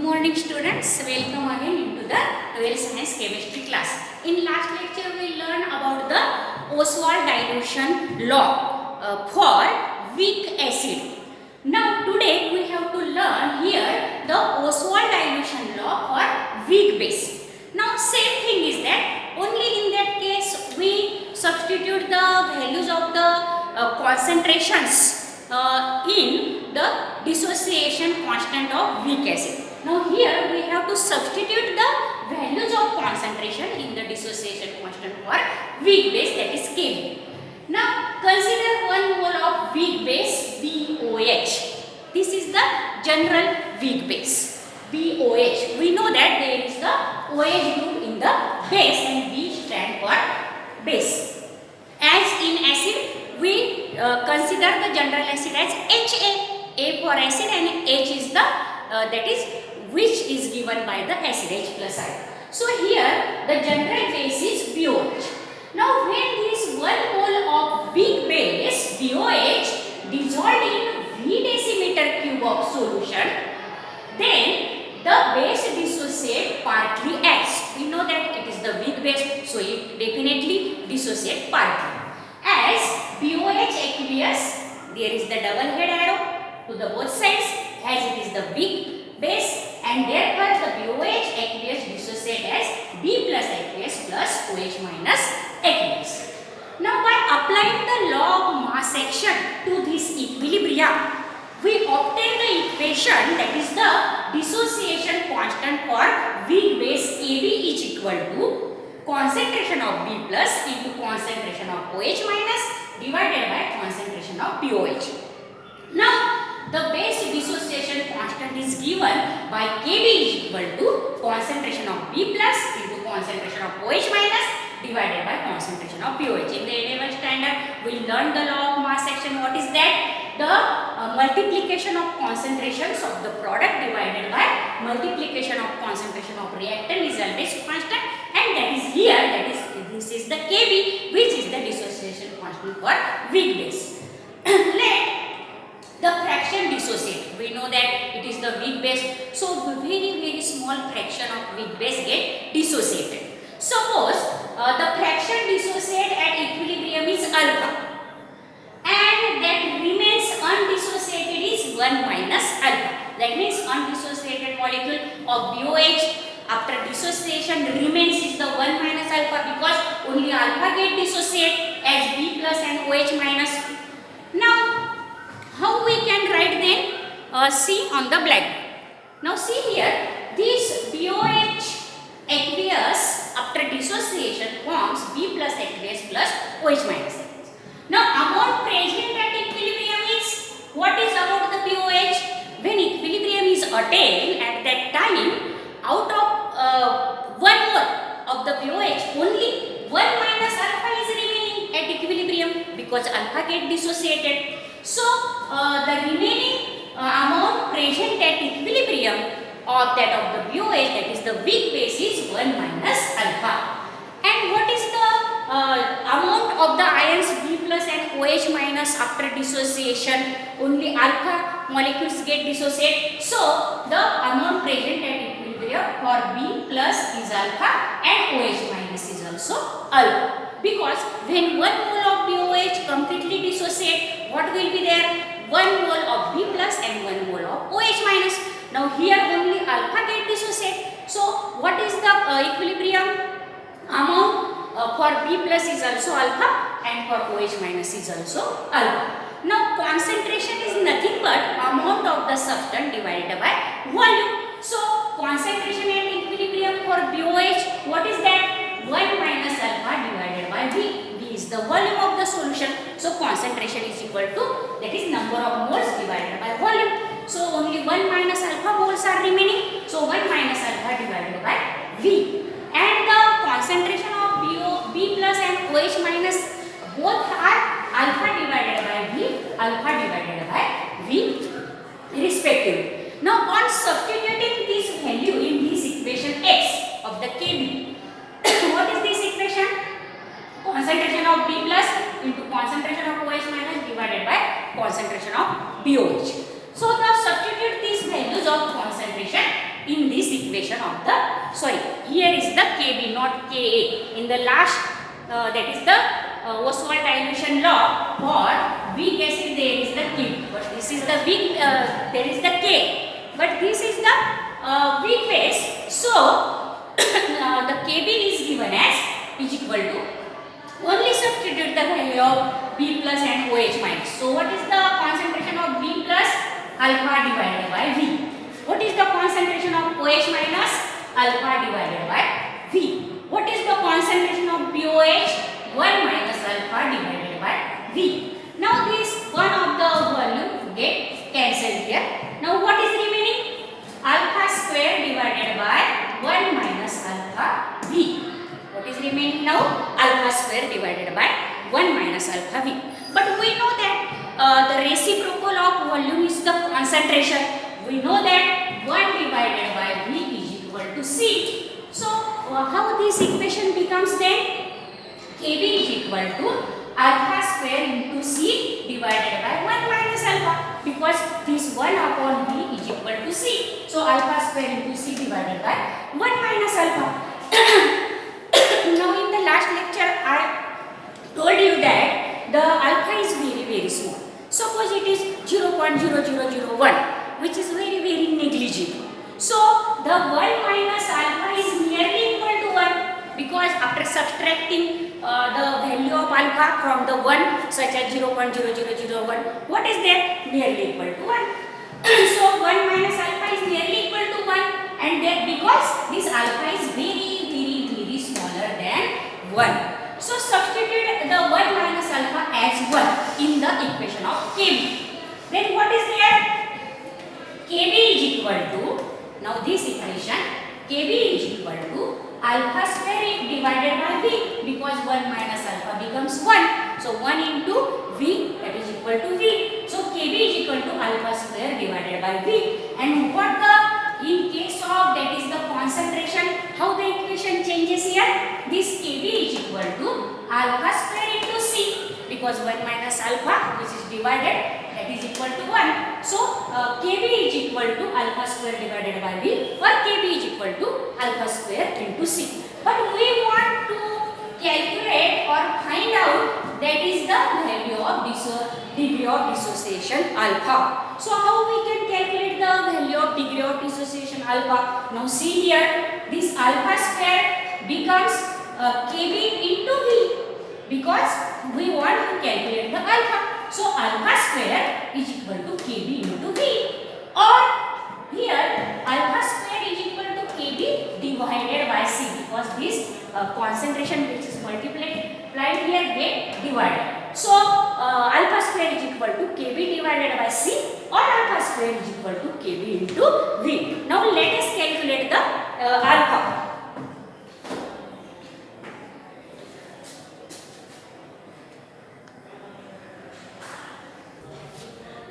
morning students, welcome again into the 12th science chemistry class. In last lecture we learned about the Oswald dilution law for weak acid. Now today we have to learn here the Oswald dilution law for weak base. Now same thing is that only in that case we substitute the values of the concentrations in the dissociation constant of weak acid. Now here we have to substitute the values of concentration in the dissociation constant for weak base, that is Kb. Now consider 1 mole of weak base BOH. This is the general weak base BOH. We know that there is the OH group in the base and B stand for base. As in acid we consider the general acid as HA. A for acid and H is the that is which is given by the acid H plus I. So here the general base is BOH. Now when this 1 mole of weak base BOH dissolved in V decimeter cube of solution, then the base dissociate partly as. We know that it is the weak base, so it definitely dissociate partly. As BOH aqueous, there is the double head arrow to the both sides, as it is the weak base, and therefore the BOH aqueous dissociate as B plus aqueous plus OH minus aqueous. Now by applying the law of mass action to this equilibrium, we obtain the equation, that is the dissociation constant for weak base AB is equal to concentration of B plus into concentration of OH minus divided by concentration of BOH. Now the base dissociation constant is given by Kb is equal to concentration of B plus into concentration of OH minus divided by concentration of BOH. In the A-level standard we learned the law of mass action. What is that? The multiplication of concentrations of the product divided by multiplication of concentration of reactant result is constant, and that is here, that is this is the Kb, which is the dissociation constant for weak base. Let the fraction dissociate. We know that it is the weak base, so very small fraction of weak base get dissociated. Suppose the fraction dissociate at equilibrium is alpha, and that remains undissociated is 1 minus alpha. That means undissociated molecule of BOH after dissociation remains is the 1 minus alpha, because only alpha get dissociate as B plus and OH minus. Now how we can write then? See on the blackboard. Now see here, this BOH aqueous after dissociation forms B plus aqueous plus OH minus aqueous. Now amount present at equilibrium is, what is about the BOH? When equilibrium is attained, at that time, out of 1 mole of the BOH, only 1 minus alpha is remaining at equilibrium, because alpha get dissociated. So the remaining amount present at equilibrium of that of the BOH, that is the weak base, is 1 minus alpha. And what is the amount of the ions B plus and OH minus after dissociation? Only alpha molecules get dissociated. So the amount present at equilibrium for B plus is alpha and OH minus is also alpha. Because when 1 mole of BOH completely dissociate, what will be there? 1 mole of B plus and 1 mole of OH minus. Now here only alpha get dissociate. So what is the equilibrium amount? For B plus is also alpha and for OH minus is also alpha. Now concentration is nothing but amount of the substance divided by volume. So concentration at equilibrium for BOH, what is that? 1 minus alpha divided by V. V is the volume of the solution. So concentration is equal to, that is number of moles divided by volume. So only 1 minus alpha moles are remaining. So 1 minus alpha divided by V. And the concentration of B plus and OH minus both are alpha divided by V, alpha divided by V respectively. Now on substituting this value in this equation X of the Kb, what is this equation? Concentration of B plus into concentration of OH minus divided by concentration of BOH. So now substitute these values of concentration in this equation of the, sorry, here is the Kb, not Ka. In the last, that is the Oswald dilution law, for weak acid there is the Kb, but this is the weak, there is the K, but this is the weak base. So the Kb is given as is equal to, only substitute the value of B plus and OH minus. So what is the concentration of B plus? Alpha divided by V. What is the concentration of OH minus? Alpha divided by V. What is the concentration of BOH? 1 minus alpha divided by V. Now this one of the volume get cancelled here. Now what is remaining? Alpha square divided by 1 minus alpha V. What is remaining now? Alpha square divided by 1 minus alpha V. But we know that the reciprocal of volume is the concentration. We know that 1 divided by V is equal to C. So how this equation becomes then? Kb is equal to alpha square into C divided by 1 minus alpha, because this 1 upon V is equal to C. So alpha square into C divided by 1 minus alpha. Now in the last lecture I told you that the alpha is very small. Suppose it is 0.0001, which is very negligible. So the 1 minus alpha is nearly equal to 1, because after subtracting the value of alpha from the 1, such as 0.0001, what is there? Nearly equal to 1. So 1 minus alpha is nearly equal to 1, and that because this alpha is very smaller than 1. So substitute the 1 minus alpha as 1 in the equation of Kb. Then what is there? Kb is equal to, now this equation, Kb is equal to alpha square divided by V, because 1 minus alpha becomes 1. So 1 into V, that is equal to V. So Kb is equal to alpha square divided by V. And what the, in case of, that is the concentration, how the equation changes here? This Kb is equal to alpha square into C, because 1 minus alpha, which is divided, that is equal to 1. So Kb is equal to alpha square divided by V, or Kb is equal to alpha square into C. But we want to calculate or find out, that is the value of degree of dissociation alpha. So how we can calculate the value of degree of dissociation alpha? Now see here, this alpha square becomes Kb into V, because we want to calculate the alpha. So alpha square is equal to Kb into V, or here alpha square is equal to Kb divided by C, because this concentration which is multiplied here get divided. So alpha square is equal to Kb divided by C, or alpha square is equal to Kb into V. Now let us calculate the alpha.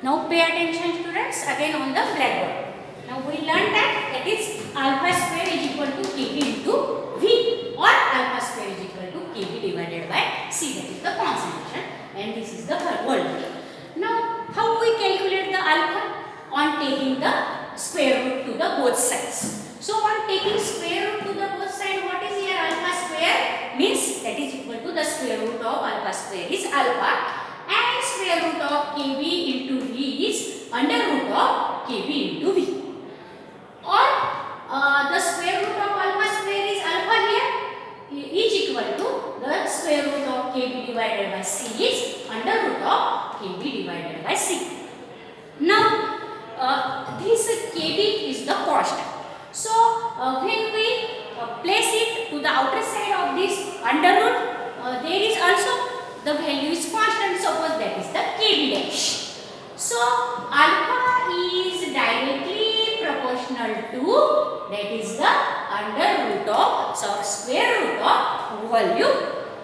Now pay attention students, again on the blackboard. Now we learned that is alpha square is equal to Kb into V, or alpha square is equal to Kb divided by C, that is the concentration, and this is the volume. Now how we calculate the alpha? On taking the square root to the both sides. So on taking square root to the both sides, what is here? Alpha square means that is equal to the square root of alpha square is alpha, and square root of Kb into V is under root of Kb into V. Or the square root of alpha square is alpha here is equal to the square root of Kb divided by C is under root of Kb divided by C. Now this Kb is the constant. So when we place it to the outer side of this under root, there is also the value is constant. Suppose that is the Kb dash. So alpha is directly proportional to, that is the under root of, so square root of volume,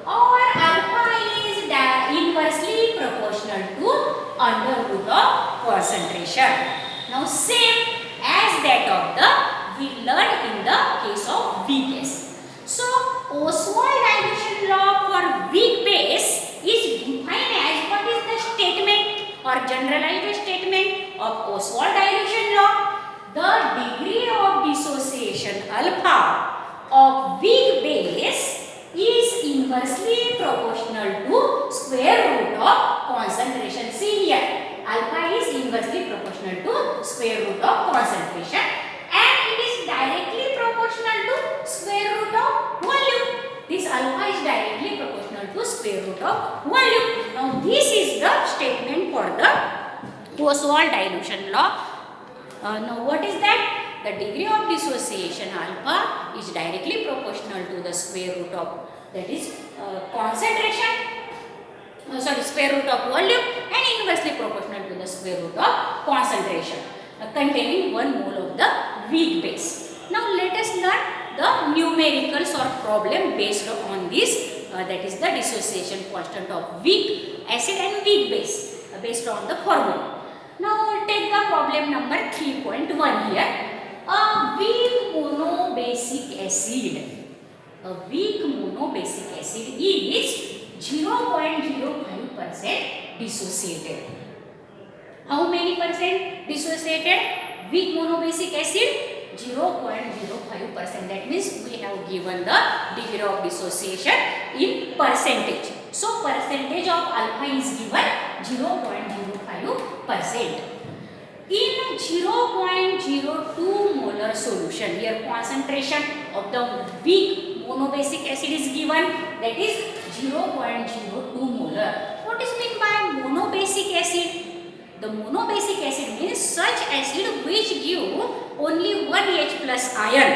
or alpha is inversely proportional to under root of concentration. Now same as that of the we learned in the case of weak base. So Oswald dilution law for weak base is defined as, what is the statement or generalized statement of Oswald dilution law? The degree of dissociation alpha of weak base is inversely proportional to square root of concentration. See here, alpha is inversely proportional to square root of concentration, and it is directly proportional to square root of volume. This alpha is directly proportional to square root of volume. Now this is the statement for the Oswald dilution law. Now what is that? The degree of dissociation alpha is directly proportional to the square root of, that is concentration, square root of volume, and inversely proportional to the square root of concentration containing 1 mole of the weak base. Now let us learn the numericals or problem based on this, that is the dissociation constant of weak acid and weak base based on the formula. Now take the problem number 3.1 here. A weak monobasic acid. A weak monobasic acid is 0.05% dissociated. How many percent dissociated? Weak monobasic acid 0.05%. That means we have given the degree of dissociation in percentage. So percentage of alpha is given 0.05%. In 0.02 molar solution, here concentration of the weak monobasic acid is given, that is 0.02 molar. What is meant by monobasic acid? The monobasic acid means such acid which give only 1 H plus ion.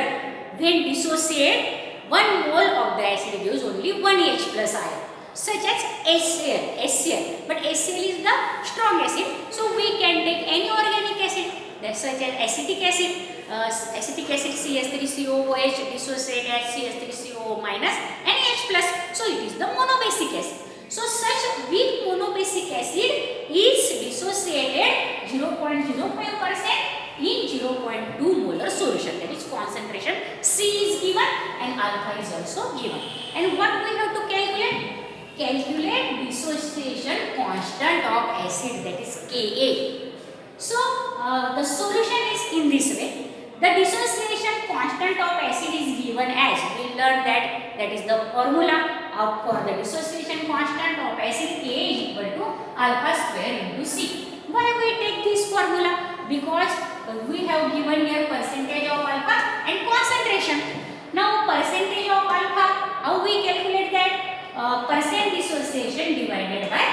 When dissociate, 1 mole of the acid gives only 1 H plus ion, such as HCl. But HCl is the strong acid, so we can take any organic acid, such as acetic acid. Acetic acid CH3COOH dissociate as CH3COO minus NaH plus. So it is the monobasic acid. So such weak monobasic acid is dissociated 0.05% in 0.2 molar solution. That is concentration C is given and alpha is also given. And what we have to calculate? Calculate dissociation constant of acid, that is Ka. So the solution is in this way. The dissociation constant of acid is given as, we learned that is the formula for the dissociation constant of acid, Ka is equal to alpha square into C. Why we take this formula? Because we have given here percentage of alpha and concentration. Now percentage of alpha, how we calculate that? Percent dissociation divided by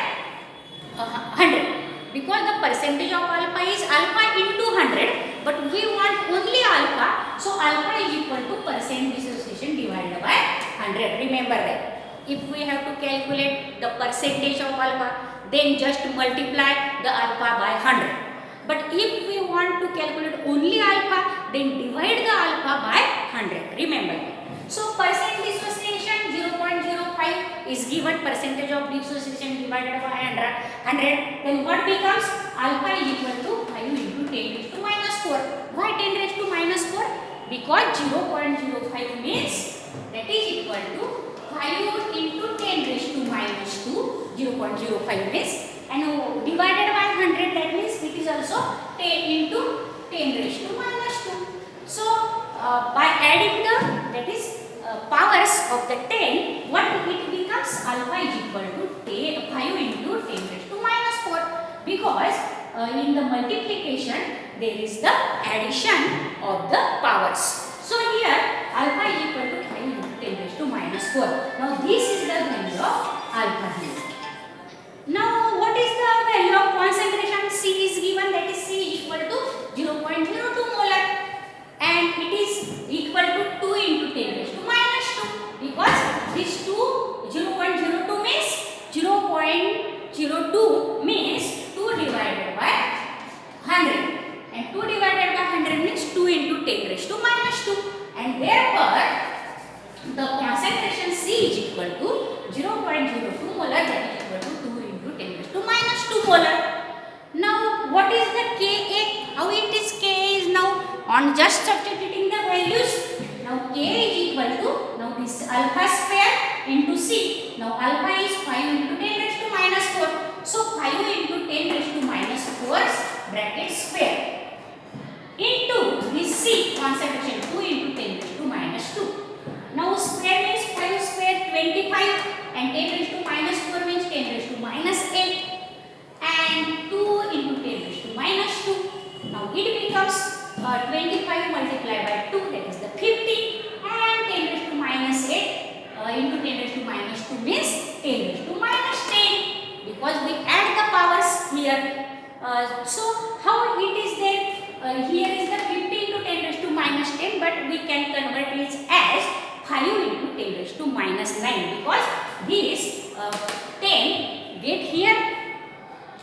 100. Because the percentage of alpha is alpha into 100, but we want only alpha, so alpha is equal to percent dissociation divided by 100. Remember that. If we have to calculate the percentage of alpha, then just multiply the alpha by 100. But if we want to calculate only alpha, then divide the alpha by 100. Remember that. So percent dissociation 0.05 is given, percentage of dissociation divided by 100. Then what becomes? Alpha is equal to 5 into 10 raised to minus 4. Why 10 raised to minus 4? Because 0.05 means that is equal to 5 into 10 raised to minus 2. 0.05 means, and divided by 100, that means it is also 10 into 10 raised to minus 2. So by adding the, that is powers of the 10, what it becomes? Alpha is equal to 5 into 10 raised to minus 4. Because in the multiplication there is the addition of the powers. So here alpha is equal to 5 into 10 raised to minus 4. Now this is the value of alpha here. Now what is the value of concentration? C is given, that is C is equal to 0.02 molar, and it is equal to 2 into 10 raised to minus 2, because this 0.02 means 0.02 means 2 divided by 100, and 2 divided by 100 means 2 into 10 raised to minus 2, and therefore the concentration C is equal to 0.02 molar, that is equal to 2 into 10 raised to minus 2 molar. Now what is the Ka? How it is? Ka is now on just substituting the values. Now K is equal to, now this alpha square into C. Now alpha is 5 into 10 raised to minus 4. So 5 into 10 raised to minus 4 bracket square into this C concentration 2 into 10 raised to to minus 2. Now square means 5 square 25 and 10 raised to minus 4 means 10 raised to minus 8 and 2 into 10 raised to minus 2. Now it becomes 25 multiplied by 2, that is the 50, and 10 raised to minus 8 into 10 raised to minus 2 means 10 raised to minus 10, because we add the powers here. So how it is there? Here is the 50 into 10 raised to minus 10, but we can convert it as 5 into 10 raised to minus 9, because this 10 get here.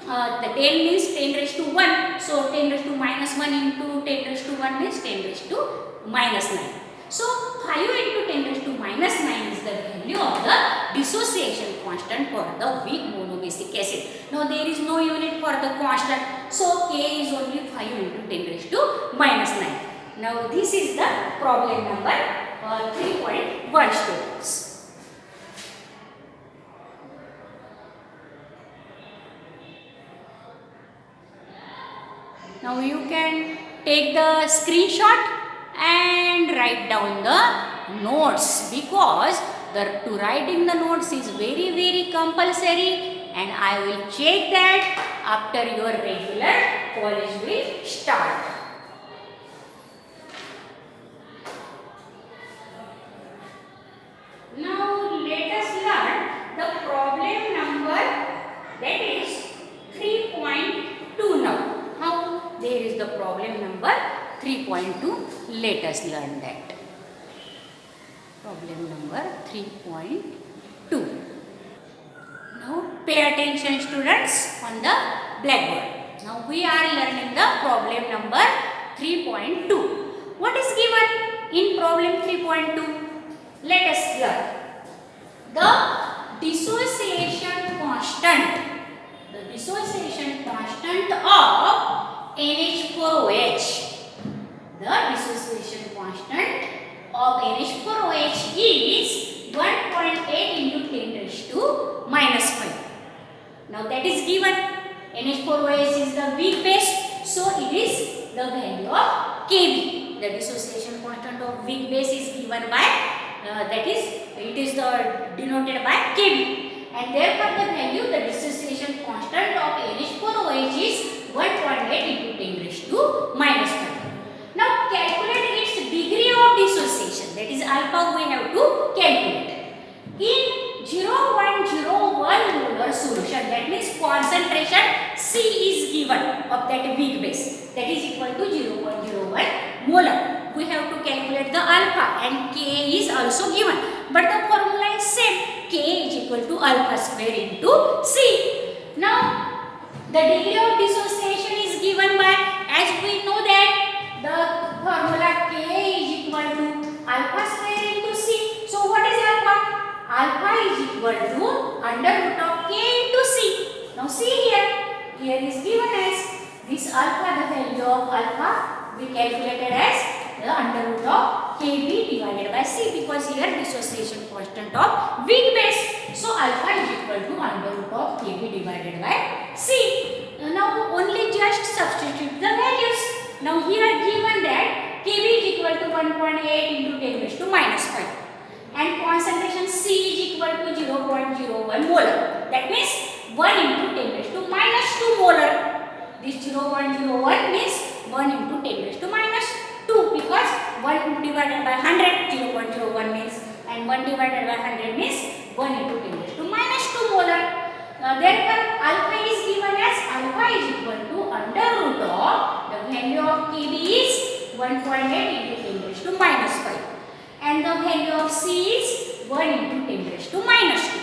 The 10 means 10 raised to 1. So 10 raised to minus 1 into 10 raised to 1 means 10 raised to minus 9. So 5 into 10 raised to minus 9 is the value of the dissociation constant for the weak monobasic acid. Now there is no unit for the constant. So K is only 5 into 10 raised to minus 9. Now this is the problem number 3.1 students. Now you can take the screenshot and write down the notes, because to writing the notes is very compulsory, and I will check that after your regular college will start. Now let us learn the problem number, that is 3.2 now. How? There is the problem number 3.2. Let us learn that. Problem number 3.2. Now pay attention students on the blackboard. Now we are learning the problem number 3.2. What is given in problem 3.2? Let us learn. The dissociation constant. The dissociation constant of NH4OH. The dissociation constant of NH4OH is 1.8 into 10 raised to minus 5. Now that is given. NH4OH is the weak base, so it is the value of Kb. The dissociation constant of weak base is given by it is denoted by Kb, and therefore the value, the dissociation constant of NH4OH is 1.8 into 10 raised to minus 5. Now calculate its degree of dissociation, that is alpha we have to calculate. In 0.01 molar solution, that means concentration C is given of that weak base, that is equal to 0.01 molar. We have to calculate the alpha, and K is also given, but the formula is same. K is equal to alpha square into C. Now the degree of dissociation is given by, as we know that the formula K is equal to alpha square into C. So what is alpha? Alpha is equal to under root of K into C. Now see here is given as this alpha, the value of alpha we calculated as the under root of Kb divided by C, because here dissociation constant of weak base. So alpha is equal to under root of Kb divided by C. Now only just substitute the values. Now here given that Kb is equal to 1.8 into 10 raised to minus 5, and concentration C is equal to 0.01 molar. That means 1 into 10 raised to minus 2 molar. This 0.01 means 1 into 10 raised to minus 2, because 1 divided by 100, 0.01 means, and 1 divided by 100 means 1 into 10 raised to minus 2 molar. Therefore alpha is given as alpha is equal to under root of the value of Kb is 1.8 into 10 raised to minus 5, and the value of C is 1 into 10 raised to minus 2.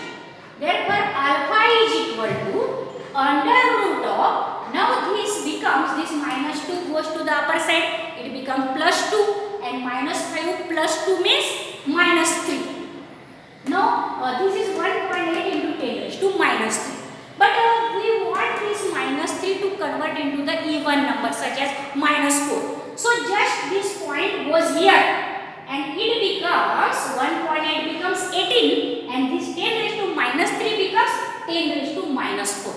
Therefore alpha is equal to under root of, now this becomes, this minus 2 goes to the upper side, it becomes plus 2, and minus 5 plus 2 means minus 3. Now this is 1.8 into 10 raised to minus 3. But we want this minus 3 to convert into the even number such as minus 4. So just this point goes here, and it becomes 1.8 becomes 18, and this 10 raised to minus 3 becomes 10 raised to minus 4.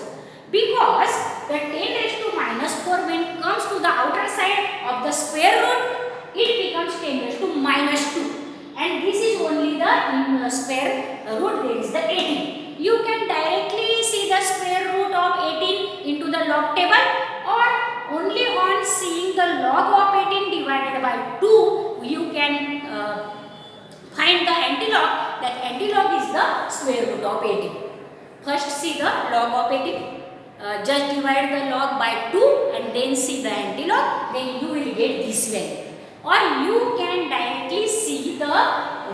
Because the 10 raised to minus 4 when comes to the outer side of the square root, it becomes 10 raised to minus 2. and this is only the square root, there is the 18. You can directly see the square root of 18 into the log table, or only on seeing the log of 18 divided by 2 you can find the antilog. That antilog is the square root of 18. First see the log of 18. Just divide the log by 2 and then see the antilog, then you will get this value. Or you can directly see the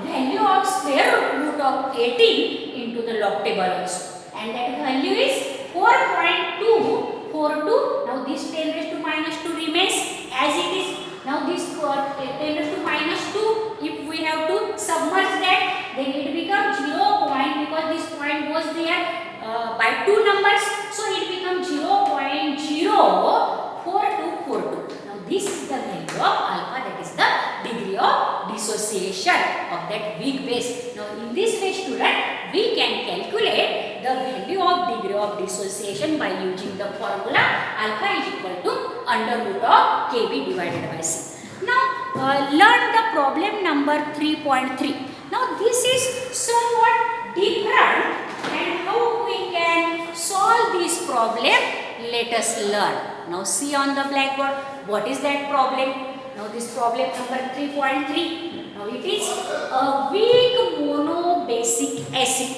value of square root of 18 into the log table also. And that value is 4.242. Now this 10 raised to minus 2 remains as it is. Now this 10 raised to minus 2, if we have to submerge that, then it becomes 0 point, because this point was there by 2 numbers, so it becomes 0.04242. Now this is the value of alpha, that is the degree of dissociation of that weak base. Now in this way, student, we can calculate the value of degree of dissociation by using the formula alpha is equal to under root of kb divided by c. Now learn the problem number 3.3. Now this is somewhat different, and how we can solve this problem, let us learn. Now see on the blackboard what is that problem. Now this problem number 3.3. Now it is a weak monobasic acid.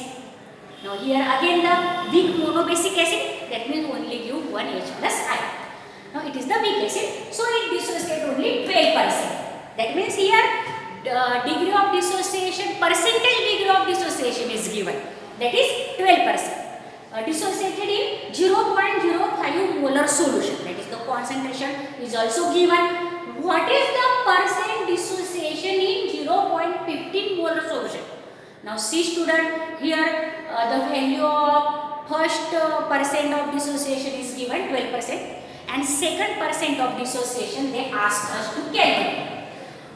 Now here again the weak monobasic acid, that means only give one H plus I. Now it is the weak acid, so it dissociates only 12%. That means here degree of dissociation, percentage degree of dissociation is given, that is 12%. Dissociated in 0.05 molar solution, that is the concentration is also given. What is the percent dissociation in 0.15 molar solution? Now see student, here the value of first percent of dissociation is given 12%, and second percent of dissociation they ask us to calculate.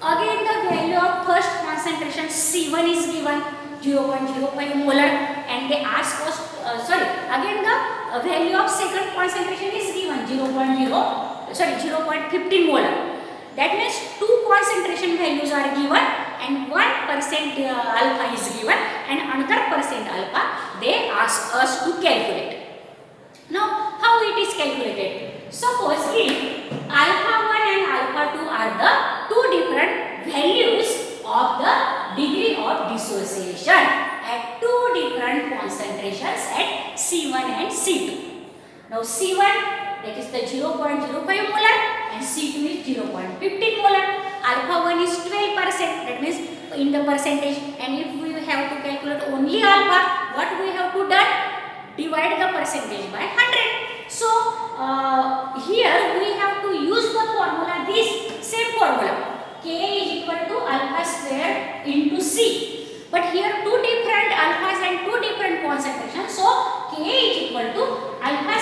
Again the value of first concentration C1 is given 0.05 molar, and they ask us again the value of second concentration is given 0.15 molar. That means two concentration values are given, and 1% alpha is given, and another percent alpha they ask us to calculate. Now how it is calculated? Suppose if alpha 1 and alpha 2 are the two different values of the degree of dissociation at two different concentrations at C1 and C2. Now C1, that is the 0.05 molar, and C2 is 0.15 molar. Alpha 1 is 12%, that means in the percentage, and if we have to calculate only alpha, what we have to do? Divide the percentage by 100. So here we have to use the formula, this same formula, K is equal to alpha square into C. But here two different alphas and two different concentrations, so K is equal to alpha 1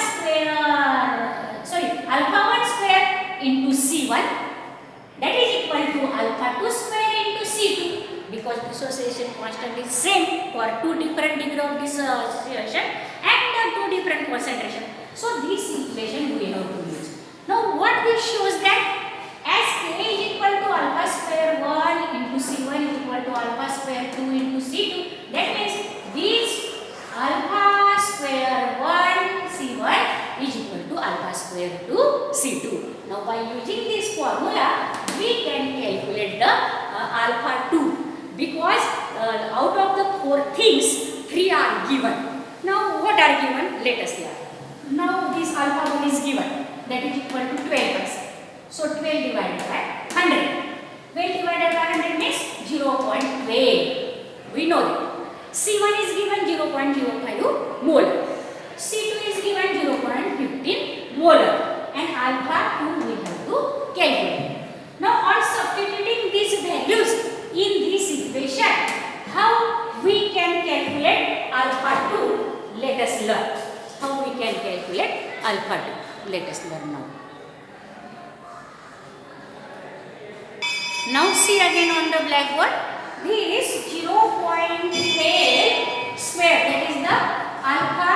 square into C1, that is equal to alpha 2 square into C2, because dissociation constant is same for two different degree of dissociation and two different concentration. So this equation we have to use. Now what this shows that as K is equal to alpha square 1 into C1 is equal to alpha square 2 into C2, that means this alpha square 1 C1 is equal to alpha square 2 C2. Now by using this formula we can calculate the alpha 2, because out of the four things 3 are given. Now what are given? Let us learn. Now this alpha 1 is given, that is equal to 12%. So 12 divided by 100. 12 divided by 100 means 0.12. We know that. C1 is given 0.05 molar. C2 is given 0.15 molar. And alpha 2 we have to calculate. Now on substituting these values in this equation, how we can calculate alpha 2? Let us learn. How we can calculate alpha 2? Let us learn now. Now see again on the blackboard, this 0.12 square, that is the alpha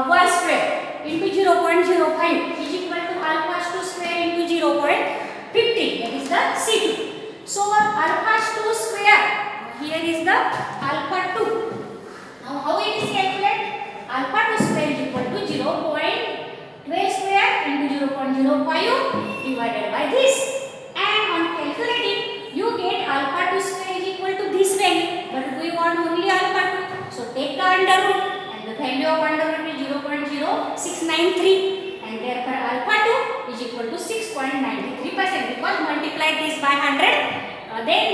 1 square into 0.05 is equal to alpha 2 square into 0.15, that is the C2. So alpha 2 square here is the alpha 2. Now how it is calculated? Alpha 2 square is equal to 0.12 square into 0.05 divided by this. And on calculating, you get alpha 2 square is equal to this value. But we want only alpha 2. So take the under root. And the value of under root is 0.0693. And therefore alpha 2 is equal to 6.93%. Because multiply this by 100, then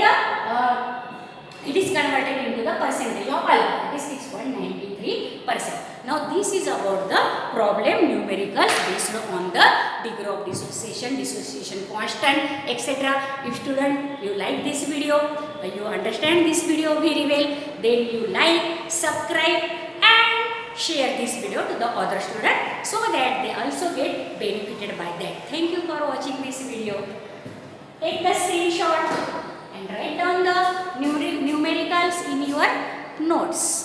it is converted into the percentage of alpha, that is 6.93%. Now this is about the problem numericals based on the degree of dissociation, dissociation constant, etc. If student you like this video, you understand this video very well, then you like, subscribe and share this video to the other student so that they also get benefited by that. Thank you for watching this video. Take the screenshot and write down the numericals in your notes.